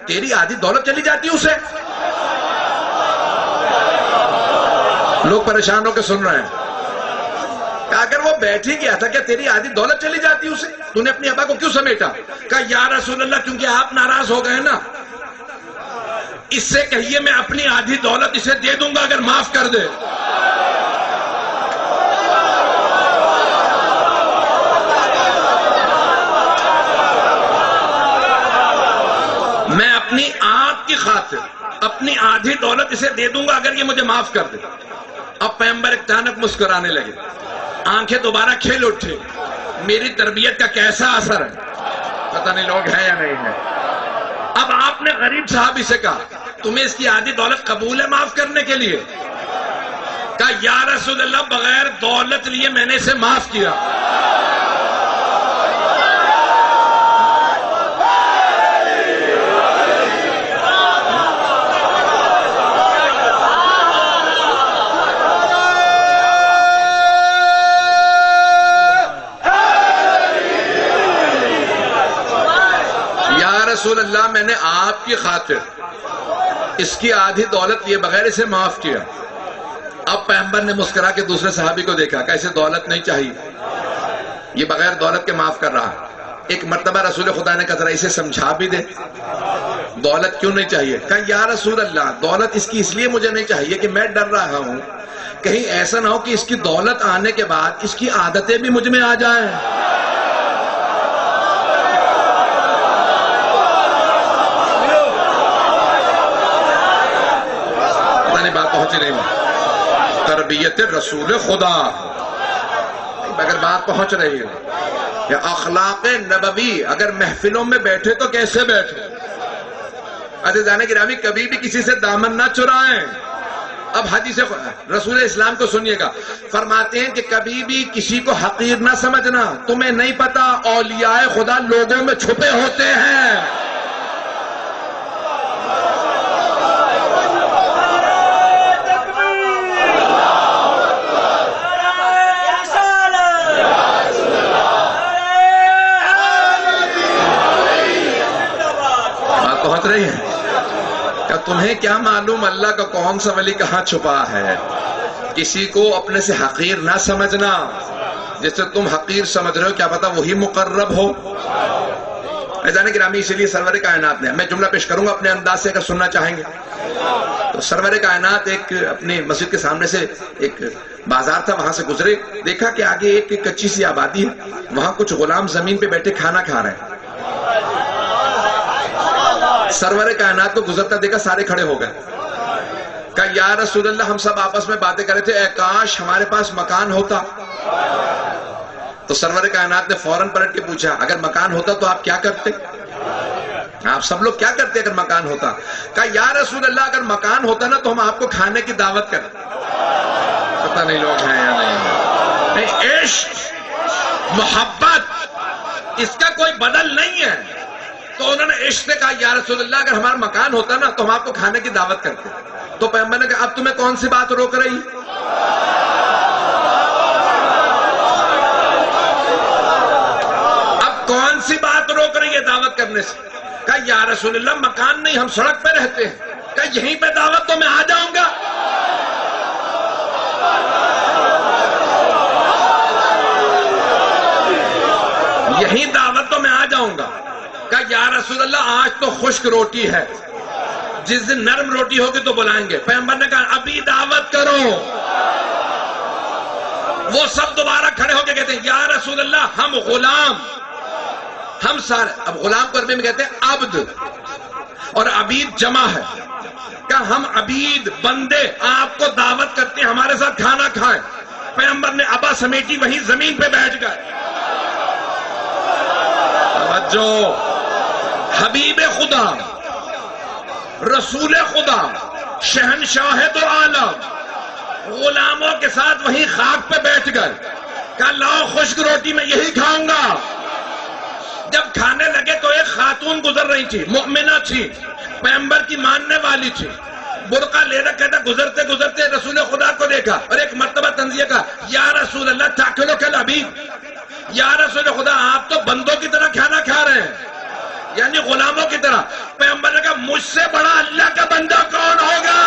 تیری آدھی دولت چلی جاتی اسے. لوگ پریشان ہو کے سن رہے ہیں. کہا اگر وہ بیٹھ ہی گیا تھا کیا تیری آدھی دولت چلی جاتی اسے؟ تو نے اپنی ابا کو کیوں سمیٹا؟ کہا یا رسول اللہ کیونکہ آپ ناراض ہو گئے نا. اس سے کہیے میں اپنی آدھی دولت اسے دے دوں گا اگر معاف کر دے. میں اپنی آنکھ کی خاطر اپنی آدھی دولت اسے دے دوں گا اگر یہ مجھے معاف کر دے. اب پیغمبر اچانک مسکرانے لگے, آنکھیں دوبارہ کھل اٹھے. میری تربیت کا کیسا اثر ہے, پتہ نہیں لوگ ہیں یا نہیں ہیں. اب آپ نے غریب صحابی سے کہا تمہیں اس کی آدھی دولت قبول ہے معاف کرنے کے لیے؟ کہا یا رسول اللہ بغیر دولت لیے میں نے اسے معاف کیا. رسول اللہ میں نے آپ کی خاطر اس کی آدھی دولت لیے بغیر اسے معاف کیا. اب پیغمبر نے مسکرا کے دوسرے صحابی کو دیکھا کہ اسے دولت نہیں چاہیے, یہ بغیر دولت کے معاف کر رہا. ایک مرتبہ رسول خدا نے کہا ذرا اسے سمجھا بھی دے, دولت کیوں نہیں چاہیے؟ کہا یا رسول اللہ دولت اس کی اس لیے مجھے نہیں چاہیے کہ میں ڈر رہا ہوں کہیں ایسا نہ ہو کہ اس کی دولت آنے کے بعد اس کی عادتیں بھی مجھ میں آ جائیں. بات پہنچ رہی ہے تربیت رسول خدا, اگر بات پہنچ رہی ہے یا اخلاق نبوی. اگر محفلوں میں بیٹھے تو کیسے بیٹھے؟ عزیزان گرامی کبھی بھی کسی سے دامن نہ چرائیں. اب حدیث رسول اسلام کو سنیے گا, فرماتے ہیں کہ کبھی بھی کسی کو حقیر نہ سمجھنا. تمہیں نہیں پتا اولیاء خدا لوگوں میں چھپے ہوتے ہیں. پہنچ رہی ہے کہ تمہیں کیا معلوم اللہ کا کون سا ولی کہاں چھپا ہے. کسی کو اپنے سے حقیر نہ سمجھنا. جیسے تم حقیر سمجھ رہے ہو کیا پتا وہی مقرب ہو. عزیزان گرامی اسی لیے سرور کائنات نے, میں جملہ پیش کروں گا اپنے انداز سے اگر سننا چاہیں گے تو. سرور کائنات ایک اپنی مسجد کے سامنے سے ایک بازار تھا, وہاں سے گزرے, دیکھا کہ آگے ایک کچی سی آبادی ہے, وہاں کچھ غلام زمین پہ بیٹھے کھانا کھا رہے ہیں. سرور کائنات کو گزرتا دیکھا, سارے کھڑے ہو گئے. کہا یا رسول اللہ ہم سب آپس میں باتیں کر رہے تھے, اے کاش ہمارے پاس مکان ہوتا. تو سرور کائنات نے فوراً پلٹ کے پوچھا اگر مکان ہوتا تو آپ کیا کرتے؟ آپ سب لوگ کیا کرتے اگر مکان ہوتا؟ کہا یا رسول اللہ اگر مکان ہوتا نا تو ہم آپ کو کھانے کی دعوت کرتے. پتہ نہیں لوگ ہیں یا نہیں. عشق محبت اس کا کوئی بدل نہیں ہے. تو انہوں نے عشق سے کہا یا رسول اللہ اگر ہمارا مکان ہوتا نا تو ہم آپ کو کھانے کی دعوت کرتے. تو پیغمبر نے کہا اب تمہیں کون سی بات روک رہی؟ اب کون سی بات روک رہی ہے دعوت کرنے سے؟ کہا یا رسول اللہ مکان نہیں, ہم سڑک پہ رہتے ہیں. کہا یہیں پہ دعوت تو میں آ جاؤں گا. یہیں دعوت تو میں آ جاؤں گا. کہا یا رسول اللہ آج تو خشک روٹی ہے, جس دن نرم روٹی ہوگی تو بلائیں گے. پیغمبر نے کہا ابھی دعوت کرو. وہ سب دوبارہ کھڑے ہو کے کہتے ہیں یا رسول اللہ ہم غلام, ہم سارے. اب غلام کو عربی میں کہتے ہیں عبد, اور عبید جمع ہے. کہا ہم عبید بندے آپ کو دعوت کرتے ہیں ہمارے ساتھ کھانا کھائیں. پیغمبر نے ابا سمیٹی وہیں زمین پہ بیٹھ گئے. جو حبیب خدا رسول خدا شہنشاہ دو عالم غلاموں کے ساتھ وہیں خاک پہ بیٹھ گئے. کہا لاؤ خشک روٹی میں یہی کھاؤں گا. جب کھانے لگے تو ایک خاتون گزر رہی تھی, مؤمنہ تھی, پیغمبر کی ماننے والی تھی, برقع لے رکھا تھا. گزرتے گزرتے رسول خدا کو دیکھا اور ایک مرتبہ تنزیہ کہا یا رسول اللہ تاکلو کل ابھی. یا رسول خدا آپ تو بندوں کی طرح کھانا کھا رہے ہیں, یعنی غلاموں کی طرح. پیغمبر نے مجھ سے بڑا اللہ کا بندہ کون ہوگا؟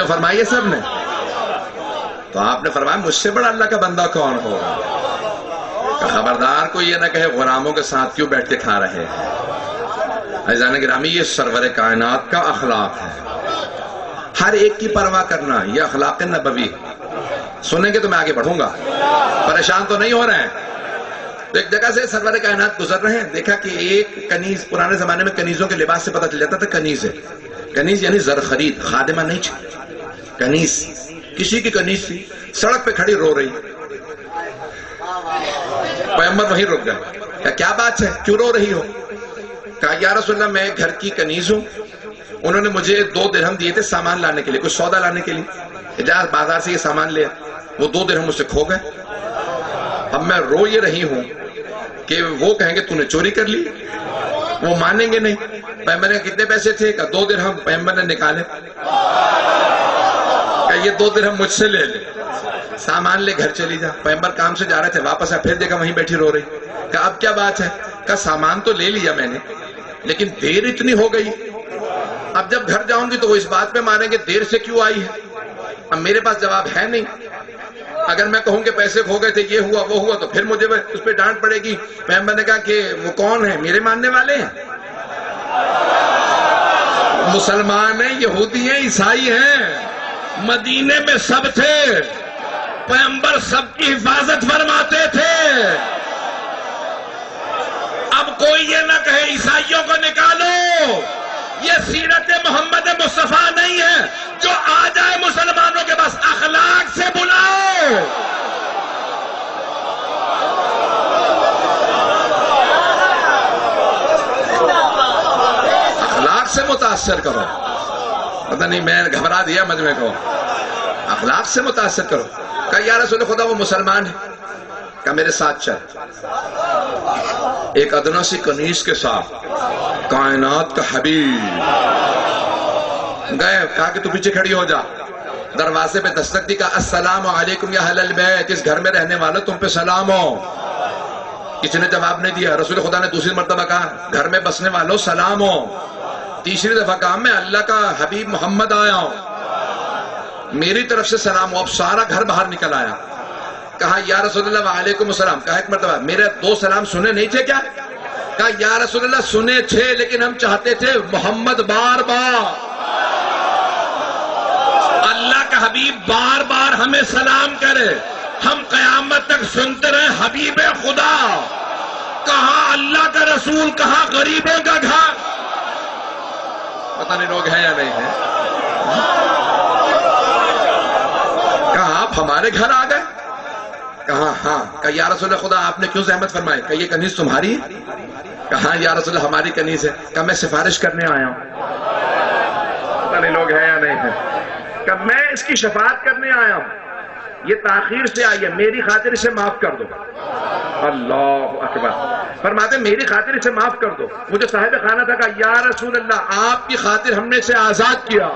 فرمائیے سب نے. تو آپ نے فرمایا مجھ سے بڑا اللہ کا بندہ کون ہوگا؟ خبردار کو یہ نہ کہے غلاموں کے ساتھ کیوں بیٹھ کے کھا رہے ہیں. عزیزان گرامی، یہ سرور کائنات کا اخلاق ہے. ہر ایک کی پرواہ کرنا، یہ اخلاق نبوی. سنیں گے تو میں آگے بڑھوں گا، پریشان تو نہیں ہو رہے ہیں. تو ایک جگہ سے سرور کائنات گزر رہے ہیں، دیکھا کہ ایک کنیز، پرانے زمانے میں کنیزوں کے لباس سے پتہ چل جاتا تھا کنیز ہے. کنیز یعنی زر خرید، خادمہ نہیں تھی، کنیز. کسی کی کنیز تھی، سڑک پہ کھڑی رو رہی. پیغمبر وہیں رک گئے. کیا بات ہے، کیوں رو رہی ہو؟ کہا یا رسول اللہ میں گھر کی کنیز ہوں، انہوں نے مجھے 2 درہم دیے تھے سامان لانے کے لیے، کچھ سودا لانے کے لیے. اجازت بازار سے یہ سامان لیا، وہ 2 درہم مجھ سے کھو گئے. اب میں رو یہ رہی ہوں کہ وہ کہیں گے تو نے چوری کر لی، وہ مانیں گے نہیں. پیغمبر نے کتنے پیسے تھے؟ کہا 2 درہم. پیغمبر نے نکالے، کہ یہ 2 درہم مجھ سے لے لے، سامان لے گھر چلی جا. پیغمبر کام سے جا رہے تھے، واپس آ پھر دیکھا وہیں بیٹھی رو رہی. کہا اب کیا بات ہے؟ کہا سامان تو لے لیا میں نے، لیکن دیر اتنی ہو گئی. اب جب گھر جاؤں گی تو وہ اس بات پہ مانیں گے دیر سے کیوں آئی ہے. اب میرے پاس جواب ہے نہیں. اگر میں کہوں کہ پیسے کھو گئے تھے، یہ ہوا وہ ہوا، تو پھر مجھے اس پہ ڈانٹ پڑے گی. پیغمبر نے کہا کہ وہ کون ہے؟ میرے ماننے والے ہیں، مسلمان ہیں، یہودی ہیں، عیسائی ہیں. مدینے میں سب تھے، پیغمبر سب کی حفاظت فرماتے تھے. اب کوئی یہ نہ کہے عیسائیوں کو نکالو، یہ سیرت محمد مصطفیٰ نہیں ہے. جو آ جائے مسلمانوں کے پاس اخلاق سے بلاؤ. اخلاق سے متاثر کرو. پتہ نہیں میں گھبرا دیا مجمع کو. اخلاق سے متاثر کرو. کہا یا رسول خدا وہ مسلمان ہے. کہا میرے ساتھ چل. ایک ادنا سی کنیز کے ساتھ کائنات کا حبیب گئے. کہا کہ تو پیچھے کھڑی ہو جا. دروازے پہ دستک دی. کہا السلام علیکم یا اہل البیت، اس گھر میں رہنے والوں تم پہ سلام ہو. کسی نے جواب نہیں دیا. رسول خدا نے دوسری مرتبہ کہا گھر میں بسنے والوں سلام ہو. تیسری دفعہ کہا میں اللہ کا حبیب محمد آیا ہوں، میری طرف سے سلام ہو. اب سارا گھر باہر نکل آیا. کہا یا رسول اللہ وعلیکم السلام. کہا ایک مرتبہ میرے 2 سلام سنے نہیں تھے کیا؟ کہا یا رسول اللہ سنے تھے، لیکن ہم چاہتے تھے محمد بار بار، اللہ کا حبیب بار بار ہمیں سلام کرے. ہم قیامت تک سنتے رہے حبیب خدا. کہاں اللہ کا رسول، کہاں غریبوں کا گھر. پتہ نہیں لوگ ہیں یا نہیں ہیں. کہا آپ ہمارے گھر آ گئے؟ کہا ہاں. کہا یا رسول اللہ خدا آپ نے کیوں زحمت فرمائی؟ کہ یہ کنیز تمہاری ہے؟ کہا یا رسول اللہ ہماری کنیز ہے. کہا میں سفارش کرنے آیا ہوں. پتہ نہیں لوگ ہیں یا نہیں ہیں. کہ میں اس کی شفاعت کرنے آیا ہوں، یہ تاخیر سے آئی ہے، میری خاطر اسے معاف کر دو. اللہ اکبر. فرماتے میری خاطر اسے معاف کر دو. مجھے صاحب خانہ تھا. کہا یا رسول اللہ آپ کی خاطر ہم نے اسے آزاد کیا.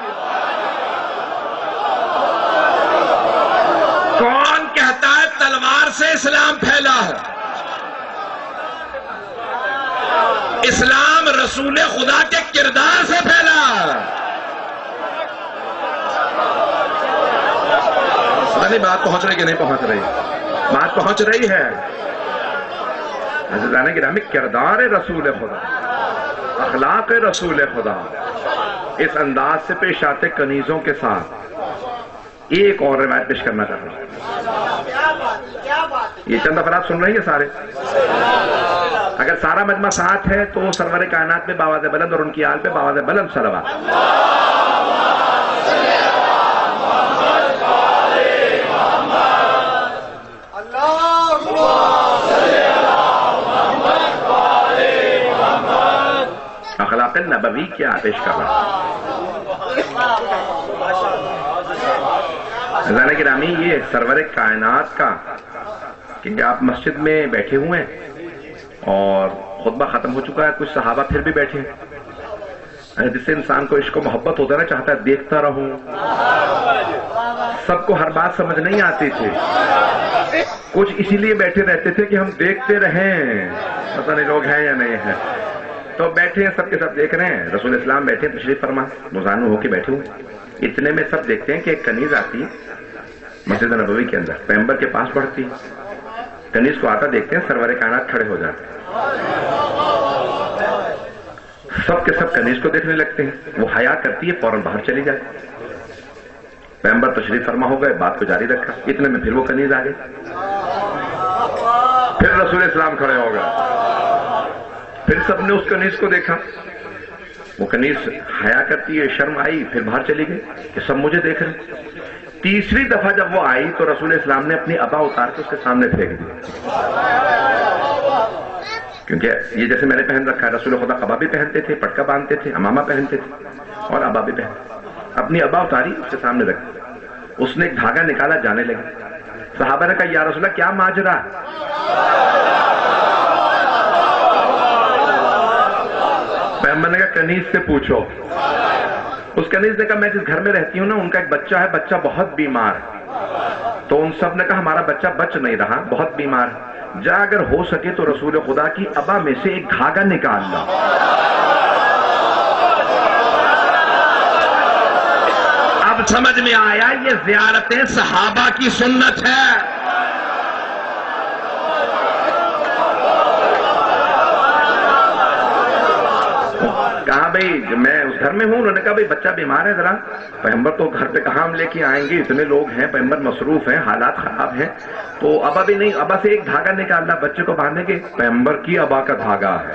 کون کہتا ہے تلوار سے اسلام پھیلا ہے؟ اسلام رسول خدا کے کردار سے پھیلا ہے. نہیں بات پہنچ رہی کہ نہیں پہنچ رہی؟ بات پہنچ رہی ہے. عزیزان گرامی، کردار رسول خدا، اخلاق رسول خدا، اس انداز سے پیش آتے کنیزوں کے ساتھ. ایک اور روایت پیش کرنا چاہتا ہوں. یہ چند افراد سن رہے ہیں سارے؟ اگر سارا مجمع ساتھ ہے تو سرور کائنات میں باواز بلند اور ان کی آل پہ باواز بلند صلوات. مصباح نبوی کیا پیش کر رہا عزیزان گرامی، یہ سرور کائنات کا کہ آپ مسجد میں بیٹھے ہوئے ہیں اور خطبہ ختم ہو چکا ہے، کچھ صحابہ پھر بھی بیٹھے ہیں، جس سے انسان کو عشق و محبت ہوتا ہے نا، چاہتا ہے دیکھتا رہوں۔ سب کو ہر بات سمجھ نہیں آتی تھی، کچھ اسی لیے بیٹھے رہتے تھے کہ ہم دیکھتے رہیں، پتہ نہیں لوگ ہیں یا نہیں ہیں، تو بیٹھے ہیں سب کے سب دیکھ رہے ہیں۔ رسول اسلام بیٹھے ہیں تشریف فرما، مزانو ہو کے بیٹھے ہوئے، اتنے میں سب دیکھتے ہیں کہ ایک کنیز آتی ہے مسجد نبوی کے اندر، پیغمبر کے پاس بڑھتی ہے، کنیز کو آتا دیکھتے ہیں، سرور کائنات کھڑے ہو جاتے ہیں، سب کے سب کنیز کو دیکھنے لگتے ہیں، وہ حیا کرتی ہے، فوراً باہر چلی جاتی ہے۔ پیغمبر تشریف فرما ہو گئے، بات کو جاری رکھا، اتنے میں پھر وہ کنیز آ گئی، پھر رسول اسلام کھڑے ہو گئے، پھر سب نے اس کنیز کو دیکھا، وہ کنیز حیا کرتی ہے، شرم آئی، پھر باہر چلی گئی کہ سب مجھے دیکھ رہے۔ تیسری دفعہ جب وہ آئی تو رسول اسلام نے اپنی عبا اتار کے اس کے سامنے پھینک دی، کیونکہ یہ جیسے میں نے پہن رکھا ہے، رسول خدا عبا بھی پہنتے تھے، پٹکا باندھتے تھے، امامہ پہنتے تھے اور عبا بھی پہنتے، اپنی عبا اتاری اس کے سامنے رکھ، اس نے ایک دھاگا نکالا، جانے لگے۔ صحابہ نے کہا یا رسول اللہ کیا ماجرا؟ پیغمبر نے کہا کنیز سے پوچھو۔ اس کنیز نے کہا میں جس گھر میں رہتی ہوں نا، ان کا ایک بچہ ہے، بچہ بہت بیمار ہے، تو ان سب نے کہا ہمارا بچہ بچ نہیں رہا، بہت بیمار ہے، جا اگر ہو سکے تو رسول خدا کی عبا میں سے ایک دھاگا نکال لا۔ اب سمجھ میں آیا یہ زیارتیں صحابہ کی سنت ہے۔ کہا بھئی میں اس گھر میں ہوں، انہوں نے کہا بھئی بچہ بیمار ہے، ذرا پیغمبر تو گھر پہ کہاں ہم لے کے آئیں گے، اتنے لوگ ہیں، پیغمبر مصروف ہیں، حالات خراب ہیں، تو ابا بھی نہیں، ابا سے ایک دھاگا نکالنا بچے کو باندھنے کے، پیغمبر کی ابا کا دھاگا ہے۔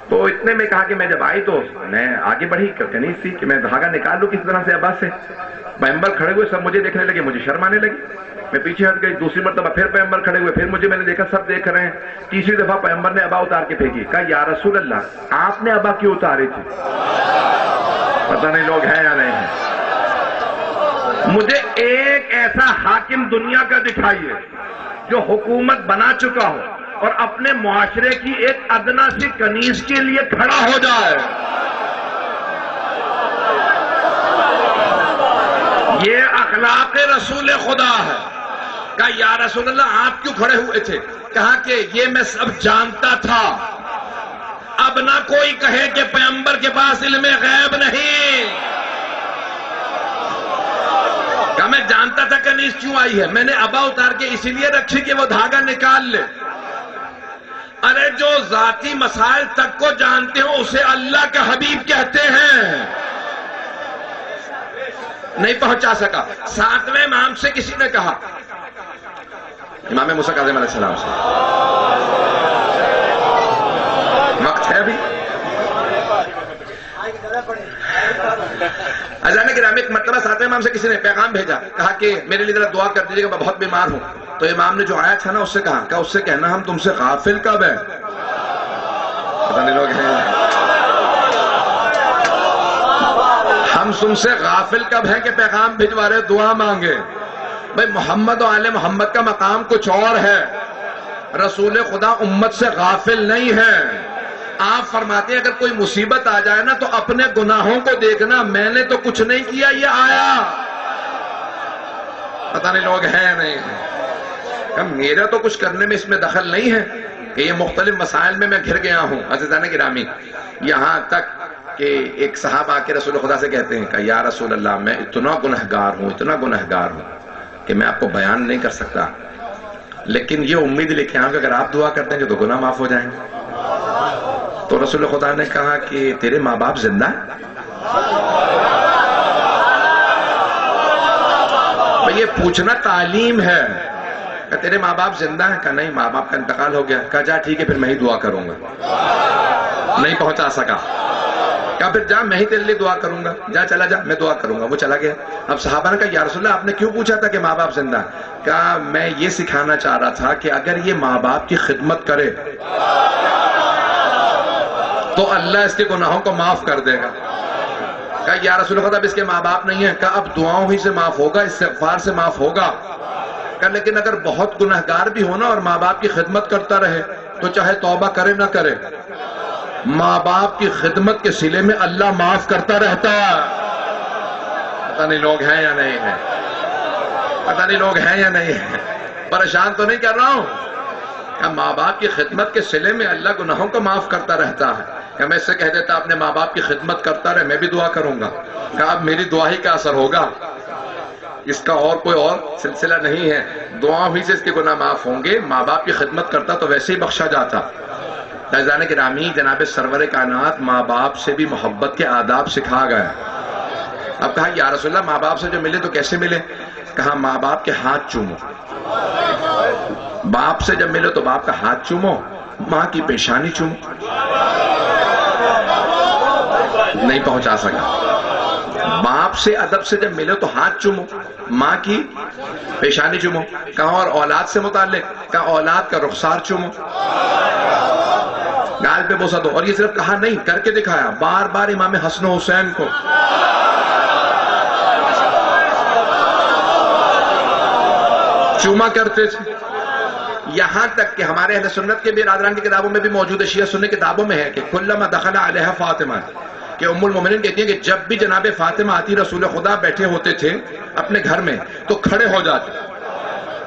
تو اتنے میں کہا کہ میں جب آئی تو میں آگے بڑھی، کنیز تھی کہ میں دھاگا نکال لوں کس طرح سے عباس سے، پیغمبر کھڑے ہوئے، سب مجھے دیکھنے لگے، مجھے شرم آنے لگی، میں پیچھے ہٹ گئی، دوسری مرتبہ پھر پیغمبر کھڑے ہوئے، پھر مجھے میں نے دیکھا سب دیکھ رہے ہیں، تیسری دفعہ پیغمبر نے عبا اتار کے پھینکی، کہا یا رسول اللہ آپ نے عبا کیوں اتاری تھی؟ پتہ نہیں لوگ ہیں یا نہیں ہیں۔ مجھے ایک ایسا حاکم دنیا کا دکھائیے جو حکومت بنا چکا ہو اور اپنے معاشرے کی ایک ادنا سی کنیز کے لیے کھڑا ہو جائے۔ یہ اخلاق رسول خدا ہے۔ کہا یا رسول اللہ آپ کیوں کھڑے ہوئے تھے؟ کہا کہ یہ میں سب جانتا تھا، اب نہ کوئی کہے کہ پیغمبر کے پاس علم غیب نہیں۔ کہا میں جانتا تھا کنیز کیوں آئی ہے، میں نے عبا اتار کے اسی لیے رکھی کہ وہ دھاگا نکال لے۔ ارے جو ذاتی مسائل تک کو جانتے ہو اسے اللہ کا حبیب کہتے ہیں۔ نہیں پہنچا سکا۔ ساتویں امام سے کسی نے کہا، امام موسیٰ کاظم علیہ السلام سے، وقت ہے ابھی؟ عزیزان گرامی، ایک مرتبہ ساتویں امام سے کسی نے پیغام بھیجا، کہا کہ میرے لیے ذرا دعا کر دیجیے کہ میں بہت بیمار ہوں۔ تو امام نے جو آیا تھا نا اس سے کہا اس سے کہنا ہم تم سے غافل کب ہیں؟ پتہ نہیں لوگ ہیں، ہم تم سے غافل کب ہیں کہ پیغام بھجوا رہے دعا مانگے؟ بھئی محمد و آل محمد کا مقام کچھ اور ہے، رسول خدا امت سے غافل نہیں ہے۔ آپ فرماتے ہیں اگر کوئی مصیبت آ جائے نا تو اپنے گناہوں کو دیکھنا، میں نے تو کچھ نہیں کیا، یہ آیا۔ پتہ نہیں لوگ ہیں نہیں، میرا تو کچھ کرنے میں اس میں دخل نہیں ہے کہ یہ مختلف مسائل میں گھر گیا ہوں۔ عزیزان گرامی، یہاں تک کہ ایک صحابہ آ کے رسول خدا سے کہتے ہیں کہ یا رسول اللہ میں اتنا گنہگار ہوں، اتنا گنہگار ہوں کہ میں آپ کو بیان نہیں کر سکتا، لیکن یہ امید لے کے آؤں کہ اگر آپ دعا کر دیں گے تو گناہ معاف ہو جائیں گے۔ تو رسول خدا نے کہا کہ تیرے ماں باپ زندہ ہیں؟ یہ پوچھنا تعلیم ہے۔ کہ تیرے ماں باپ زندہ ہیں؟ کہا نہیں، ماں باپ کا انتقال ہو گیا۔ کہا جا ٹھیک ہے پھر میں ہی دعا کروں گا۔ نہیں پہنچا سکا۔ کہا پھر جا میں ہی تیرے لیے دعا کروں گا، جا چلا جا میں دعا کروں گا۔ وہ چلا گیا۔ اب صحابہ نے کہا یا رسول اللہ آپ نے کیوں پوچھا تھا کہ ماں باپ زندہ ہیں؟ کہا میں یہ سکھانا چاہ رہا تھا کہ اگر یہ ماں باپ کی خدمت کرے تو اللہ اس کے گناہوں کو معاف کر دے گا. کہا یا رسول اللہ اب اس کے ماں باپ نہیں ہیں. کہا اب دعاؤں ہی سے معاف ہوگا, استغفار سے معاف ہوگا. کہا لیکن اگر بہت گناہگار بھی ہونا اور ماں باپ کی خدمت کرتا رہے تو چاہے توبہ کرے نہ کرے, ماں باپ کی خدمت کے صلے میں اللہ معاف کرتا رہتا ہے. پتہ نہیں لوگ ہیں یا نہیں ہیں, پتہ نہیں لوگ ہیں یا نہیں ہیں. پریشان تو نہیں کر رہا ہوں. کہ ماں باپ کی خدمت کے صلے میں اللہ گناہوں کو معاف کرتا رہتا ہے. کہ میں اس سے کہہ دیتا اپنے ماں باپ کی خدمت کرتا رہے, میں بھی دعا کروں گا. کہ اب میری دعا ہی کا اثر ہوگا, اس کا اور کوئی اور سلسلہ نہیں ہے. دعاؤں ہی سے اس کے گناہ معاف ہوں گے. ماں باپ کی خدمت کرتا تو ویسے ہی بخشا جاتا. عزیزان گرامی, جناب سرور کائنات ماں باپ سے بھی محبت کے آداب سکھا گئے. اب کہا یا رسول اللہ ماں باپ سے جو ملے تو کیسے ملے؟ کہا ماں باپ کے ہاتھ چومو. باپ سے جب ملے تو باپ کا ہاتھ چومو, ماں کی پیشانی چومو. نہیں پہنچا سکا. باپ سے ادب سے جب ملے تو ہاتھ چومو, ماں کی پیشانی چومو. کہا اور اولاد سے متعلق؟ کہا اولاد کا رخسار چومو, گال پہ بوسا دو. اور یہ صرف کہا نہیں, کر کے دکھایا. بار بار امام حسن و حسین کو چوما کرتے تھے. یہاں تک کہ ہمارے اہل سنت کے بھی رادران کی کتابوں میں بھی موجود ہے, شیعہ سنی کتابوں میں ہے کہ کلما دخل علیہ فاطمہ, کہ ام المومنین کہتی ہیں کہ جب بھی جناب فاطمہ آتی رسول خدا بیٹھے ہوتے تھے اپنے گھر میں تو کھڑے ہو جاتے,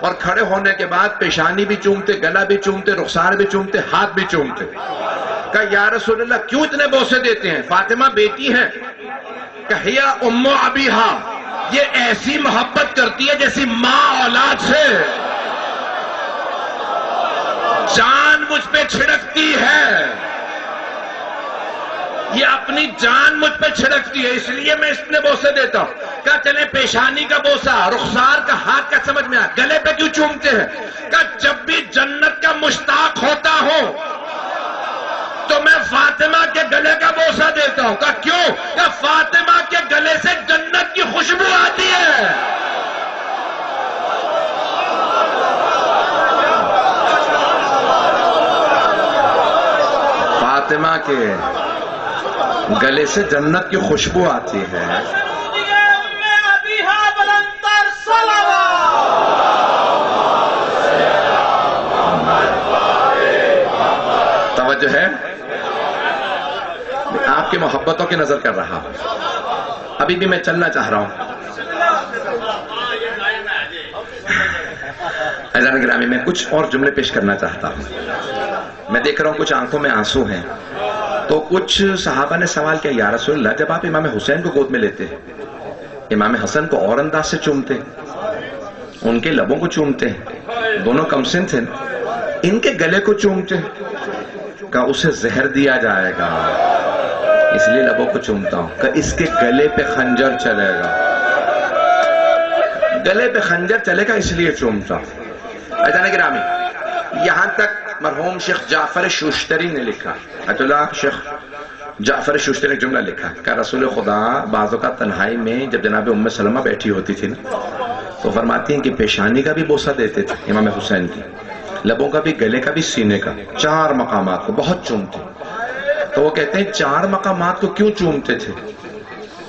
اور کھڑے ہونے کے بعد پیشانی بھی چومتے, گلا بھی چومتے, رخسار بھی چومتے, ہاتھ بھی چومتے. کہا یا رسول اللہ کیوں اتنے بوسے دیتے ہیں؟ فاطمہ بیٹی ہیں. کہیا ام ابیہا, یہ ایسی محبت کرتی ہے جیسی ماں اولاد سے. جان مجھ پہ چھڑکتی ہے, یہ اپنی جان مجھ پہ چھڑکتی ہے, اس لیے میں اتنے بوسے دیتا ہوں. کہا چلے پیشانی کا بوسا, رخسار کا, ہاتھ کا سمجھ میں آیا, گلے پہ کیوں چومتے ہیں؟ کہا جب بھی جنت کا مشتاق ہوتا ہوں تو میں فاطمہ کے گلے کا بوسا دیتا ہوں. کہا کیوں؟ کہ فاطمہ کے گلے سے جنت کی خوشبو آتی ہے. فاطمہ کے گلے سے جنت کی خوشبو آتی ہے. توجہ ہے, آپ کی محبتوں کی نظر کر رہا ہوں. ابھی بھی میں چلنا چاہ رہا ہوں. عزیزان گرامی, میں کچھ اور جملے پیش کرنا چاہتا ہوں. میں دیکھ رہا ہوں کچھ آنکھوں میں آنسو ہیں. تو کچھ صحابہ نے سوال کیا یا رسول اللہ جب آپ امام حسین کو گود میں لیتے, امام حسن کو اور انداز سے چومتے, ان کے لبوں کو چومتے, دونوں کم سن تھے, ان کے گلے کو چومتے, کہ اسے زہر دیا جائے گا اس لیے لبوں کو چومتا ہوں, کہ اس کے گلے پہ خنجر چلے گا, گلے پہ خنجر چلے گا اس لیے چومتا ہوں. عزیزان گرامی, یہاں تک مرحوم شیخ جعفر شوشتری نے لکھا, اللہ شیخ جعفر شوشتری نے جملہ لکھا کہ رسول خدا بعض اوقات تنہائی میں جب جناب ام سلمہ بیٹھی ہوتی تھی نا تو فرماتی ہیں کہ پیشانی کا بھی بوسہ دیتے تھے امام حسین کی, لبوں کا بھی, گلے کا بھی, سینے کا, 4 مقامات کو بہت چومتے. تو وہ کہتے ہیں 4 مقامات کو کیوں چومتے تھے؟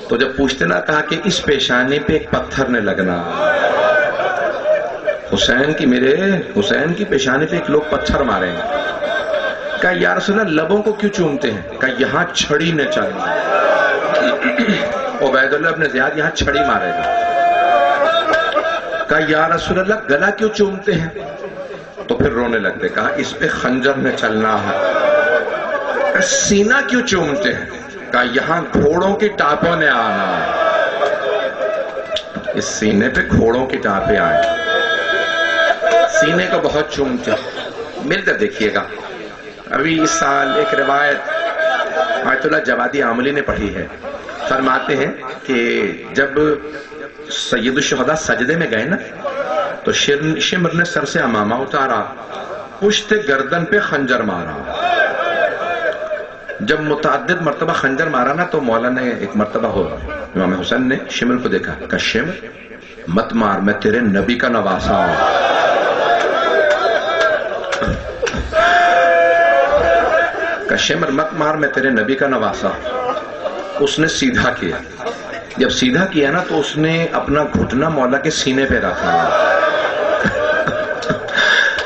تو جب پوچھتے نا, کہا کہ اس پیشانی پہ ایک پتھر نے لگنا, حسین کی, میرے حسین کی پیشانی پہ ایک لوگ پتھر ماریں گے. کہا یا رسول اللہ لبوں کو کیوں چومتے ہیں؟ کہا یہاں چھڑی نے چلنا, عبید اللہ ابن زیاد یہاں چھڑی مارے گا. کہا یا رسول اللہ گلا کیوں چومتے ہیں؟ تو پھر رونے لگتے. کہا اس پہ خنجر نے چلنا ہے. کہا سینہ کیوں چومتے ہیں؟ کہا یہاں گھوڑوں کی ٹاپوں نے آنا ہے, اس سینے پہ گھوڑوں کی ٹاپیں آئیں. سینے کو بہت چومتے. مل کر دیکھیے گا, ابھی اس سال ایک روایت آیت اللہ جوادی عاملی نے پڑھی ہے. فرماتے ہیں کہ جب سید الشہداء سجدے میں گئے نا تو شمر نے سر سے امامہ اتارا, پشت گردن پہ خنجر مارا. جب متعدد مرتبہ خنجر مارا نا تو مولا نے ایک مرتبہ ہو امام حسین نے شمر کو دیکھا, کہ شمر مت مار, میں تیرے نبی کا نواسا ہوں. کہ شمر مت مار، میں تیرے نبی کا نواسا۔ اس نے سیدھا کیا، جب سیدھا کیا نا تو اس نے اپنا گھٹنا مولا کے سینے پہ رکھا۔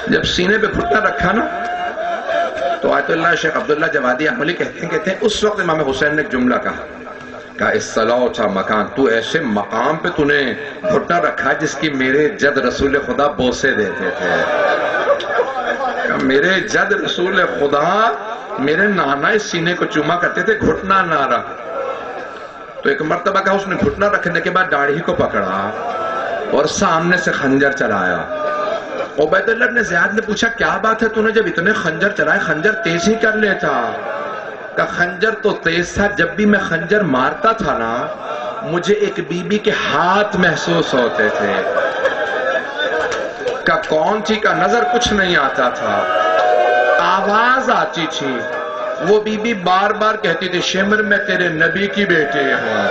جب سینے پہ گھٹنا رکھا نا تو آیت اللہ شیخ عبداللہ جوادی عملی کہتے ہیں اس وقت امام حسین نے ایک جملہ کہا اصطلاح مکان، تو ایسے مقام پہ تو نے گھٹنا رکھا جس کی میرے جد رسول خدا بوسے دیتے تھے۔ میرے جد رسول خدا میرے نانا اس سینے کو چوما کرتے تھے، گھٹنا نہ رکھ۔ تو ایک مرتبہ کہا اس نے گھٹنا رکھنے کے بعد داڑھی کو پکڑا اور سامنے سے خنجر چلایا۔ عبید اللہ بن زیاد نے پوچھا کیا بات ہے تو نے جب اتنے خنجر چلائے، خنجر تیز ہی کر لیتا۔ کہ خنجر تو تیز تھا، جب بھی میں خنجر مارتا تھا نا مجھے ایک بی بی کے ہاتھ محسوس ہوتے تھے۔ کہ کون تھی کا نظر کچھ نہیں آتا تھا، آواز آتی تھی۔ وہ بی بی بار بار کہتی تھی شمر میں تیرے نبی کی بیٹی ہوں،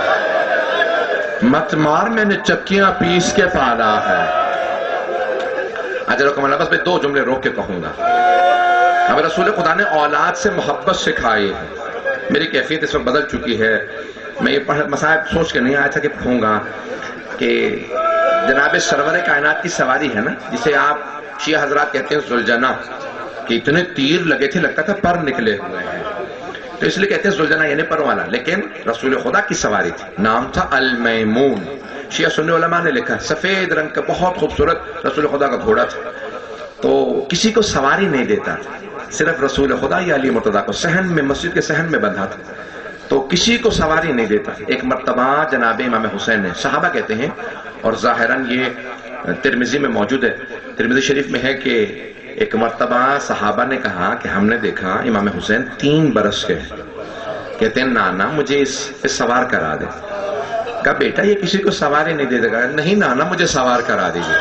مت مار، میں نے چکیاں پیس کے پالا ہے۔ اجرکم اللہ، بس میں دو جملے روک کے کہوں گا۔ اب رسول خدا نے اولاد سے محبت سکھائی ہے۔ میری کیفیت اس وقت بدل چکی ہے، میں یہ مصائب سوچ کے نہیں آیا تھا کہ پڑھوں گا کہ جناب سرور کائنات کی سواری ہے نا، جسے آپ شیعہ حضرات کہتے ہیں زلجنہ، کہ اتنے تیر لگے تھے لگتا تھا پر نکلے ہوئے ہیں، تو اس لیے کہتے ہیں زلجنہ یعنی پر والا، لیکن رسول خدا کی سواری تھی، نام تھا المیمون۔ شیعہ سنی علماء نے لکھا سفید رنگ کا بہت خوبصورت رسول خدا کا گھوڑا تھا، تو کسی کو سواری نہیں دیتا تھا، صرف رسول خدا یا علی مرتضیٰ کو صحن میں، مسجد کے صحن میں بندھا تھا، تو کسی کو سواری نہیں دیتا۔ ایک مرتبہ جناب امام حسین نے، صحابہ کہتے ہیں اور ظاہراً یہ ترمذی میں موجود ہے، ترمذی شریف میں ہے کہ ایک مرتبہ صحابہ نے کہا کہ ہم نے دیکھا امام حسین 3 برس کے ہیں، کہتے ہیں نانا مجھے اس سوار کرا دے۔ کہا بیٹا یہ کسی کو سواری نہیں دے گا، نہیں نانا مجھے سوار کرا دیجیے۔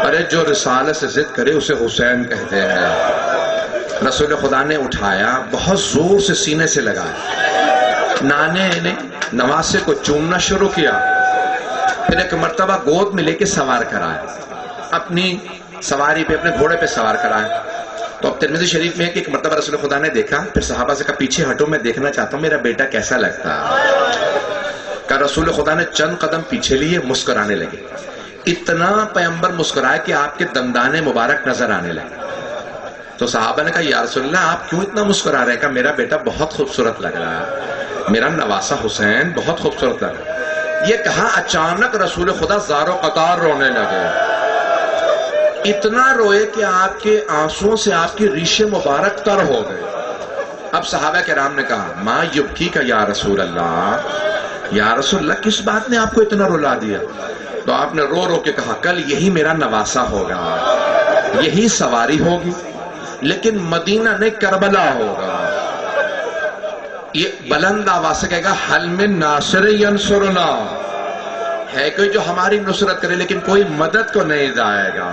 ارے جو رسالت سے ضد کرے اسے حسین کہتے ہیں۔ رسول خدا نے اٹھایا، بہت زور سے سینے سے لگایا، نانے نے نواسے کو چومنا شروع کیا، پھر ایک مرتبہ گود میں لے کے سوار کرایا، اپنی سواری پہ، اپنے گھوڑے پہ سوار کرایا۔ تو اب ترمذی شریف میں ہے کہ ایک مرتبہ رسول خدا نے دیکھا، پھر صحابہ سے کہا پیچھے ہٹو میں دیکھنا چاہتا ہوں میرا بیٹا کیسا لگتا ہے۔ کہ رسول خدا نے چند قدم پیچھے لیے، مسکرانے لگے، اتنا پیغمبر مسکرائے کہ آپ کے دندان مبارک نظر آنے لگے۔ تو صحابہ نے کہا یا رسول اللہ آپ کیوں اتنا مسکرا رہے ہیں؟ کہ میرا بیٹا بہت خوبصورت لگ رہا ہے، میرا نواسا حسین بہت خوبصورت لگ رہا ہے۔ یہ کہا اچانک رسول خدا زار و قطار رونے لگے، اتنا روئے کہ آپ کے آنسوؤں سے آپ کی ریشیں مبارک تر ہو گئے۔ اب صحابہ کرام نے کہا ما یبکی کا یا رسول اللہ، یا رسول اللہ کس بات نے آپ کو اتنا رلا دیا؟ تو آپ نے رو رو کے کہا کل یہی میرا نواسا ہوگا، یہی سواری ہوگی، لیکن مدینہ نہیں کربلا ہوگا۔ یہ بلند آواز سے کہے گا حل من ناصر ینصرنا، ہے کوئی جو ہماری نصرت کرے لیکن کوئی مدد کو نہیں جائے گا۔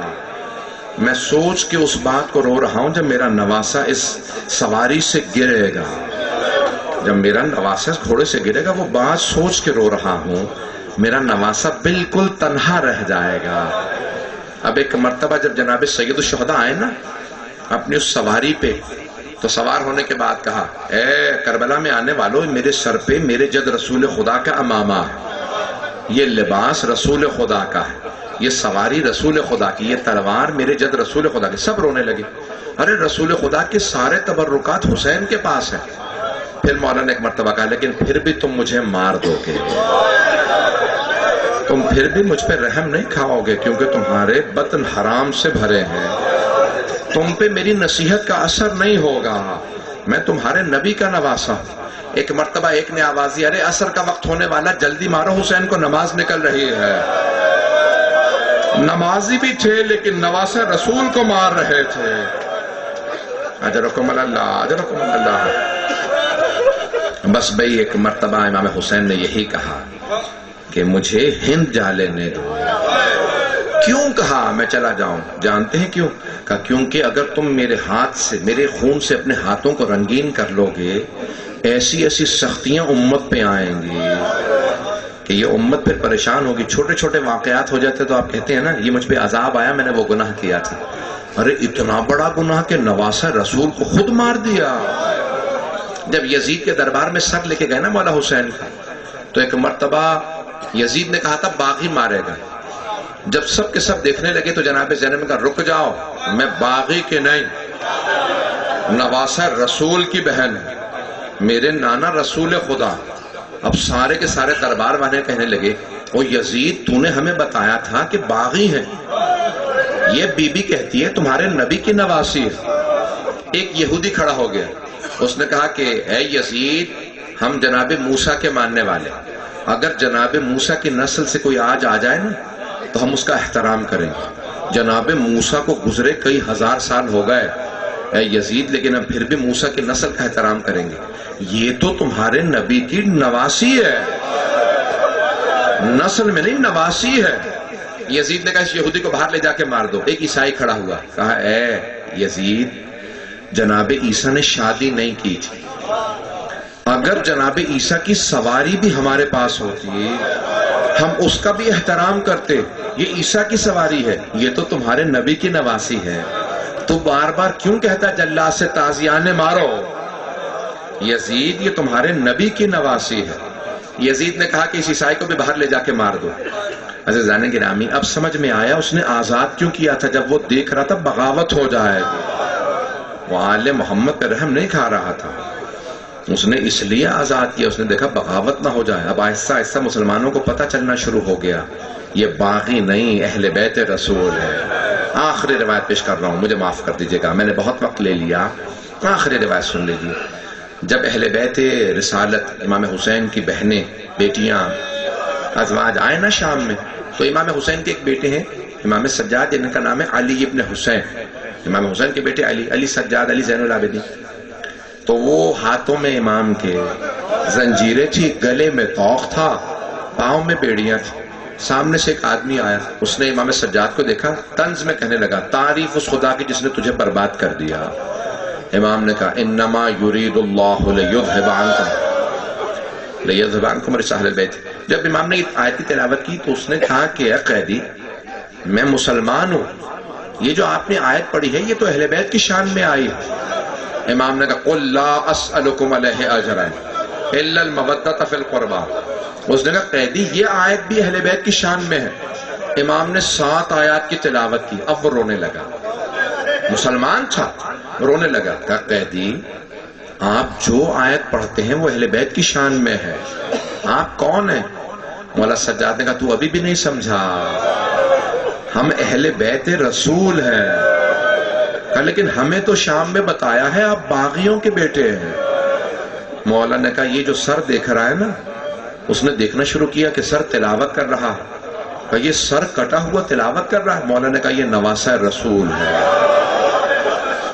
میں سوچ کے اس بات کو رو رہا ہوں جب میرا نواسا اس سواری سے گرے گا، جب میرا نواسا اس گھوڑے سے گرے گا، وہ بات سوچ کے رو رہا ہوں، میرا نواسا بالکل تنہا رہ جائے گا۔ اب ایک مرتبہ جب جناب سید الشہداء آئے نا اپنی اس سواری پہ، تو سوار ہونے کے بعد کہا اے کربلا میں آنے والوں، میرے سر پہ میرے جد رسول خدا کا امامہ ہے، یہ لباس رسول خدا کا ہے، یہ سواری رسول خدا کی، یہ تلوار میرے جد رسول خدا کی۔ سب رونے لگے، ارے رسول خدا کے سارے تبرکات حسین کے پاس ہیں۔ پھر مولا نے ایک مرتبہ کہا لیکن پھر بھی تم مجھے مار دو گے، تم پھر بھی مجھ پہ رحم نہیں کھاؤ گے، کیونکہ تمہارے بطن حرام سے بھرے ہیں، تم پہ میری نصیحت کا اثر نہیں ہوگا، میں تمہارے نبی کا نواسا ہوں۔ ایک مرتبہ ایک نے آواز دی ارے عصر کا وقت ہونے والا، جلدی مارو حسین کو، نماز نکل رہی ہے۔ نمازی بھی تھے لیکن نواسہ رسول کو مار رہے تھے۔ اجرکم اللہ، اجرکم اللہ۔ بس بھئی ایک مرتبہ امام حسین نے یہی کہا کہ مجھے ہند جا لینے دو۔ کیوں کہا میں چلا جاؤں؟ جانتے ہیں کیوں؟ کہا کیونکہ اگر تم میرے ہاتھ سے، میرے خون سے اپنے ہاتھوں کو رنگین کر لو گے، ایسی ایسی سختیاں امت پہ آئیں گی کہ یہ امت پھر پریشان ہوگی۔ چھوٹے چھوٹے واقعات ہو جاتے تو آپ کہتے ہیں نا یہ مجھ پہ عذاب آیا، میں نے وہ گناہ کیا تھا۔ ارے اتنا بڑا گناہ کہ نواسہ رسول کو خود مار دیا، جب یزید کے دربار میں سر لے کے گئے نا مولا حسین کا، تو ایک مرتبہ یزید نے کہا تھا باغی مارے گا. جب سب کے سب دیکھنے لگے تو جناب زینب نے کہا رک جاؤ، میں باغی کے نہیں، نواسہ رسول کی بہن ہے، میرے نانا رسول خدا. اب سارے کے سارے دربار والے کہنے لگے او یزید تو نے ہمیں بتایا تھا کہ باغی ہیں، یہ بی بی کہتی ہے تمہارے نبی کی نواسی ہے. ایک یہودی کھڑا ہو گیا، اس نے کہا کہ اے یزید ہم جناب موسیٰ کے ماننے والے، اگر جناب موسیٰ کی نسل سے کوئی آج آ جائے نا تو ہم اس کا احترام کریں گے. جناب موسیٰ کو گزرے کئی ہزار سال ہو گئے اے یزید، لیکن ہم پھر بھی موسیٰ کی نسل کا احترام کریں گے. یہ تو تمہارے نبی کی نواسی ہے، نسل میں نہیں نواسی ہے. یزید نے کہا اس یہودی کو باہر لے جا کے مار دو. ایک عیسائی کھڑا ہوا، کہا اے یزید جناب عیسیٰ نے شادی نہیں کی تھی، اگر جناب عیسیٰ کی سواری بھی ہمارے پاس ہوتی ہم اس کا بھی احترام کرتے. یہ عیسیٰ کی سواری ہے، یہ تو تمہارے نبی کی نواسی ہے، تو بار بار کیوں کہتا جلاد سے تازیانے مارو؟ یزید یہ تمہارے نبی کی نواسی ہے. یزید نے کہا کہ اس عیسائی کو بھی باہر لے جا کے مار دو. عزیزان گرامی اب سمجھ میں آیا اس نے آزاد کیوں کیا تھا، جب وہ دیکھ رہا تھا بغاوت ہو جائے گی. وہ آل محمد پہ رحم نہیں کھا رہا تھا، اس نے اس لیے آزاد کیا، اس نے دیکھا بغاوت نہ ہو جائے. اب آہستہ آہستہ مسلمانوں کو پتہ چلنا شروع ہو گیا یہ باغی نہیں اہل بیت رسول ہے. آخری روایت پیش کر رہا ہوں، مجھے معاف کر دیجئے گا، میں نے بہت وقت لے لیا. آخری روایت سن لیجیے. جب اہل بیت رسالت امام حسین کی بہنیں بیٹیاں ازواج آئے نا شام میں، تو امام حسین کے ایک بیٹے ہیں امام سجاد، جن کا نام ہے علی ابن حسین. امام حسین کے بیٹے علی سجاد، علی زین العابدین. تو وہ ہاتھوں میں امام کے زنجیریں تھی، گلے میں طوق تھا، پاؤں میں بیڑیاں تھی. سامنے سے ایک آدمی آیا، اس نے امام سجاد کو دیکھا، طنز میں کہنے لگا تعریف اس خدا کی جس نے تجھے برباد کر دیا. امام نے کہا انما یرید اللہ لیذھب عنکم رجس اہل البیت. جب امام نے آیت کی تلاوت کی تو اس نے کہا کہ اے قیدی میں مسلمان ہوں، یہ جو آپ نے آیت پڑھی ہے یہ تو اہل بیت کی شان میں آئی ہے. امام نے کہا قل لا اسألکم علیہ اجرا الا المودۃ فی القربى. اس نے کہا قیدی یہ آیت بھی اہل بیت کی شان میں ہے. امام نے 7 آیات کی تلاوت کی. اب وہ رونے لگا، مسلمان تھا رونے لگا. کہا قیدی آپ جو آیت پڑھتے ہیں وہ اہل بیت کی شان میں ہے، آپ کون ہیں؟ مولا سجاد نے کہا تو ابھی بھی نہیں سمجھا، ہم اہل بیت رسول ہیں. کہا لیکن ہمیں تو شام میں بتایا ہے آپ باغیوں کے بیٹے ہیں. مولا نے کہا یہ جو سر دیکھ رہا ہے نا، اس نے دیکھنا شروع کیا کہ سر تلاوت کر رہا. کہا یہ سر کٹا ہوا تلاوت کر رہا ہے. مولا نے کہا یہ نواسہ رسول ہے،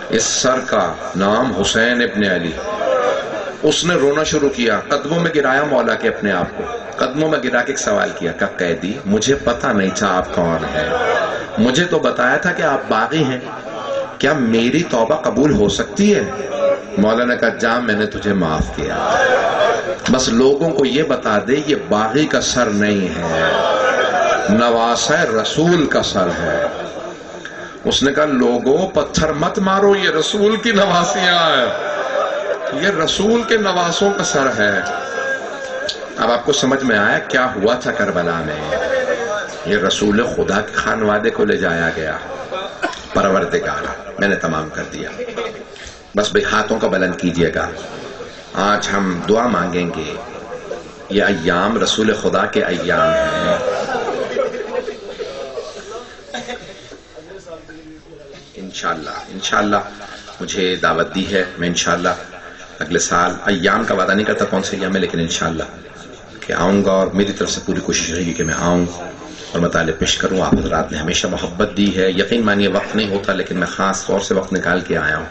اس سر کا نام حسین ابن علی. اس نے رونا شروع کیا، قدموں میں گرایا مولا کے اپنے آپ کو، قدموں میں گرا کے ایک سوال کیا. کہا قیدی مجھے پتہ نہیں تھا آپ کون ہیں، مجھے تو بتایا تھا کہ آپ باغی ہیں، کیا میری توبہ قبول ہو سکتی ہے؟ مولا نے کہا جا میں نے تجھے معاف کیا، بس لوگوں کو یہ بتا دے یہ باغی کا سر نہیں ہے، نواسہ رسول کا سر ہے. اس نے کہا لوگوں پتھر مت مارو، یہ رسول کی نواسیاں ہیں، یہ رسول کے نواسوں کا سر ہے. اب آپ کو سمجھ میں آیا کیا ہوا تھا کربلا میں؟ یہ رسول خدا کے خانوادے کو لے جایا گیا. پروردگارا میں نے تمام کر دیا، بس بھئی ہاتھوں کا بلند کیجئے گا. آج ہم دعا مانگیں گے. یہ ایام رسول خدا کے ایام ہیں. انشاءاللہ مجھے دعوت دی ہے، میں انشاءاللہ اگلے سال، ایام کا وعدہ نہیں کرتا کون سے ایام ہے، لیکن انشاءاللہ کہ آؤں گا، اور میری طرف سے پوری کوشش رہے گی کہ میں آؤں اور مطالعے پیش کروں. آپ حضرات نے ہمیشہ محبت دی ہے، یقین مانیے وقت نہیں ہوتا، لیکن میں خاص طور سے وقت نکال کے آیا ہوں.